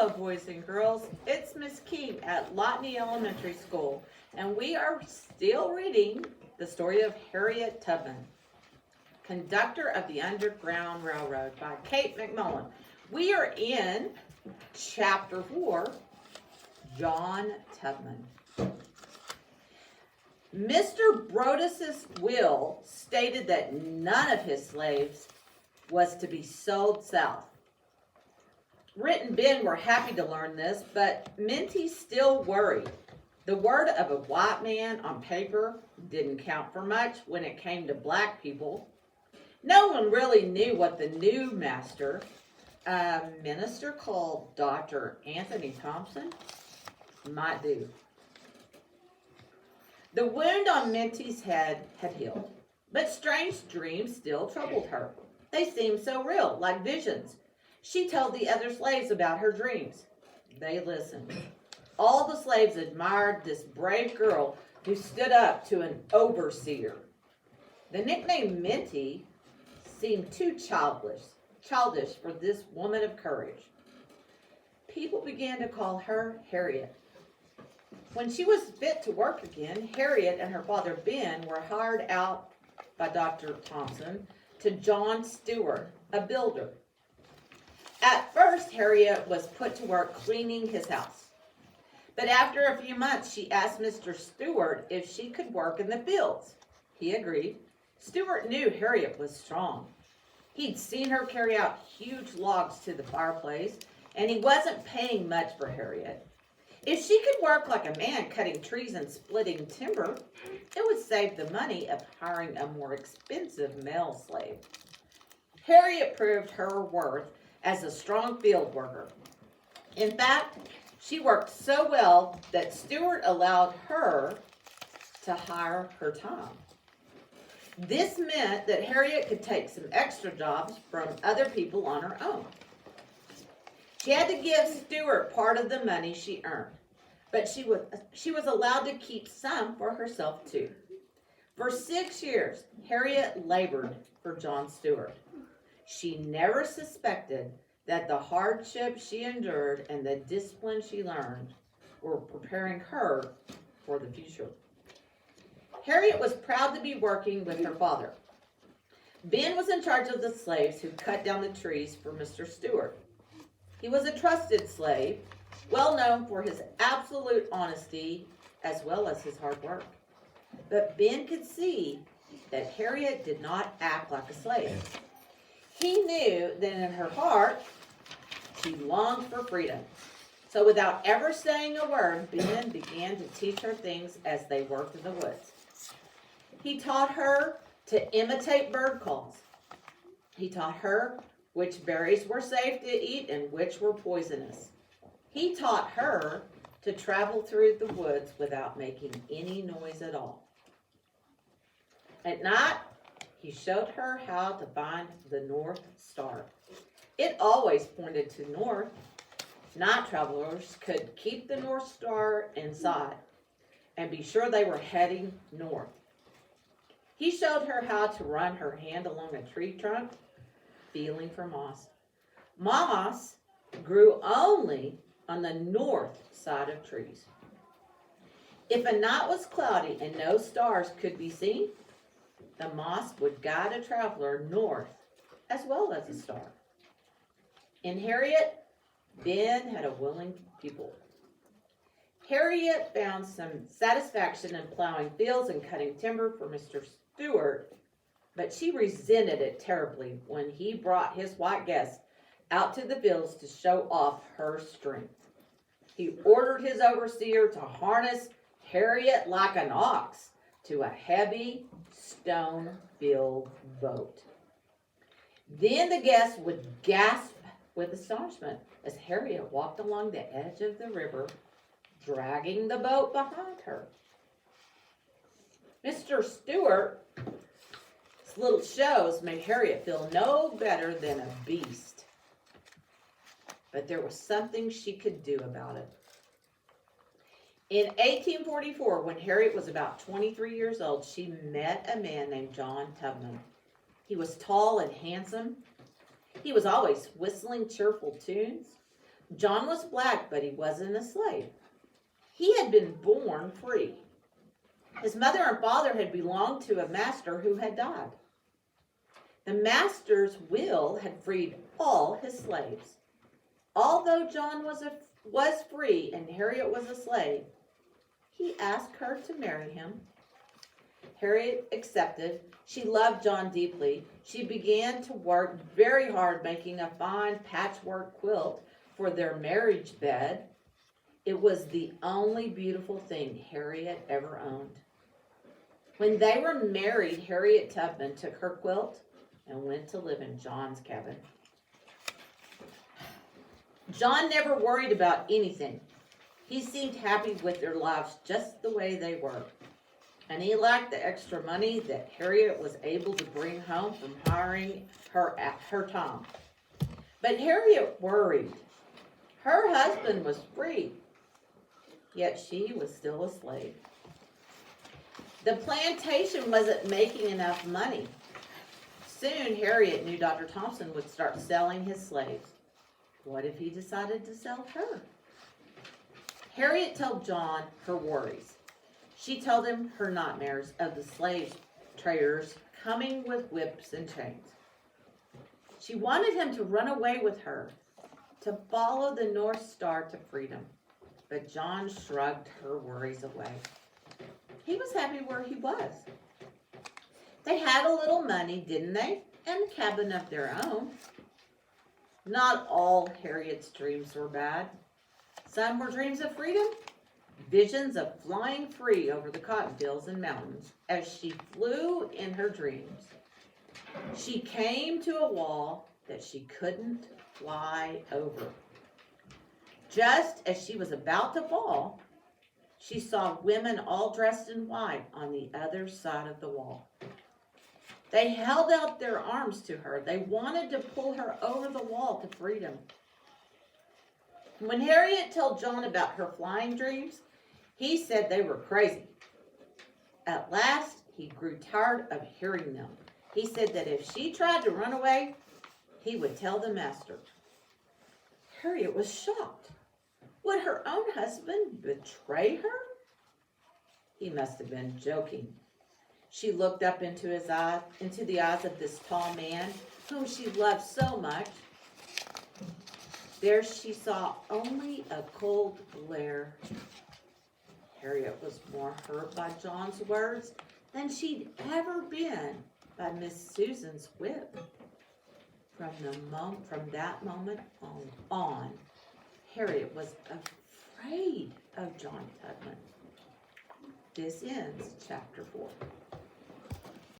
Hello, boys and girls. It's Miss King at Lotney Elementary School, and we are still reading the story of Harriet Tubman, Conductor of the Underground Railroad by Kate McMullan. We are in Chapter 4, John Tubman. Mr. Brodus's will stated that none of his slaves was to be sold south. Rit and Ben were happy to learn this, but Minty still worried. The word of a white man on paper didn't count for much when it came to black people. No one really knew what the new master, a minister called Dr. Anthony Thompson, might do. The wound on Minty's head had healed, but strange dreams still troubled her. They seemed so real, like visions. She told the other slaves about her dreams. They listened. All the slaves admired this brave girl who stood up to an overseer. The nickname Minty seemed too childish for this woman of courage. People began to call her Harriet. When she was fit to work again, Harriet and her father Ben were hired out by Dr. Thompson to John Stewart, a builder. At first, Harriet was put to work cleaning his house. But after a few months, she asked Mr. Stewart if she could work in the fields. He agreed. Stewart knew Harriet was strong. He'd seen her carry out huge logs to the fireplace, and he wasn't paying much for Harriet. If she could work like a man cutting trees and splitting timber, it would save the money of hiring a more expensive male slave. Harriet proved her worth as a strong field worker. In fact, she worked so well that Stewart allowed her to hire her time. This meant that Harriet could take some extra jobs from other people on her own. She had to give Stewart part of the money she earned, but she was allowed to keep some for herself too. For 6 years, Harriet labored for John Stewart. She never suspected that the hardship she endured and the discipline she learned were preparing her for the future. Harriet was proud to be working with her father. Ben was in charge of the slaves who cut down the trees for Mr. Stewart. He was a trusted slave, well known for his absolute honesty as well as his hard work. But Ben could see that Harriet did not act like a slave. He knew that in her heart, she longed for freedom. So without ever saying a word, Ben began to teach her things as they worked in the woods. He taught her to imitate bird calls. He taught her which berries were safe to eat and which were poisonous. He taught her to travel through the woods without making any noise at all. At night, he showed her how to find the North Star. It always pointed to north. Night travelers could keep the North Star in sight and be sure they were heading north. He showed her how to run her hand along a tree trunk, feeling for moss. Moss grew only on the north side of trees. If a night was cloudy and no stars could be seen, the moss would guide a traveler north as well as a star. In Harriet, Ben had a willing pupil. Harriet found some satisfaction in plowing fields and cutting timber for Mr. Stewart, but she resented it terribly when he brought his white guests out to the fields to show off her strength. He ordered his overseer to harness Harriet like an ox to a heavy stone-filled boat. Then the guests would gasp with astonishment as Harriet walked along the edge of the river, dragging the boat behind her. Mr. Stewart's little shows made Harriet feel no better than a beast. But there was something she could do about it. In 1844, when Harriet was about 23 years old, she met a man named John Tubman. He was tall and handsome. He was always whistling cheerful tunes. John was black, but he wasn't a slave. He had been born free. His mother and father had belonged to a master who had died. The master's will had freed all his slaves. Although John was free and Harriet was a slave, he asked her to marry him. Harriet accepted. She loved John deeply. She began to work very hard making a fine patchwork quilt for their marriage bed. It was the only beautiful thing Harriet ever owned. When they were married, Harriet Tubman took her quilt and went to live in John's cabin. John never worried about anything. He seemed happy with their lives just the way they were. And he liked the extra money that Harriet was able to bring home from hiring her at her time. But Harriet worried. Her husband was free, yet she was still a slave. The plantation wasn't making enough money. Soon Harriet knew Dr. Thompson would start selling his slaves. What if he decided to sell her? Harriet told John her worries. She told him her nightmares of the slave traders coming with whips and chains. She wanted him to run away with her, to follow the North Star to freedom. But John shrugged her worries away. He was happy where he was. They had a little money, didn't they? And a cabin of their own. Not all Harriet's dreams were bad. Some were dreams of freedom, visions of flying free over the cotton fields and mountains. As she flew in her dreams, she came to a wall that she couldn't fly over. Just as she was about to fall, she saw women all dressed in white on the other side of the wall. They held out their arms to her. They wanted to pull her over the wall to freedom. When Harriet told John about her flying dreams, he said they were crazy. At last, he grew tired of hearing them. He said that if she tried to run away, he would tell the master. Harriet was shocked. Would her own husband betray her? He must have been joking. She looked up into the eyes of this tall man, whom she loved so much. There she saw only a cold glare. Harriet was more hurt by John's words than she'd ever been by Miss Susan's whip. From that moment on, Harriet was afraid of John Tubman. This ends chapter 4.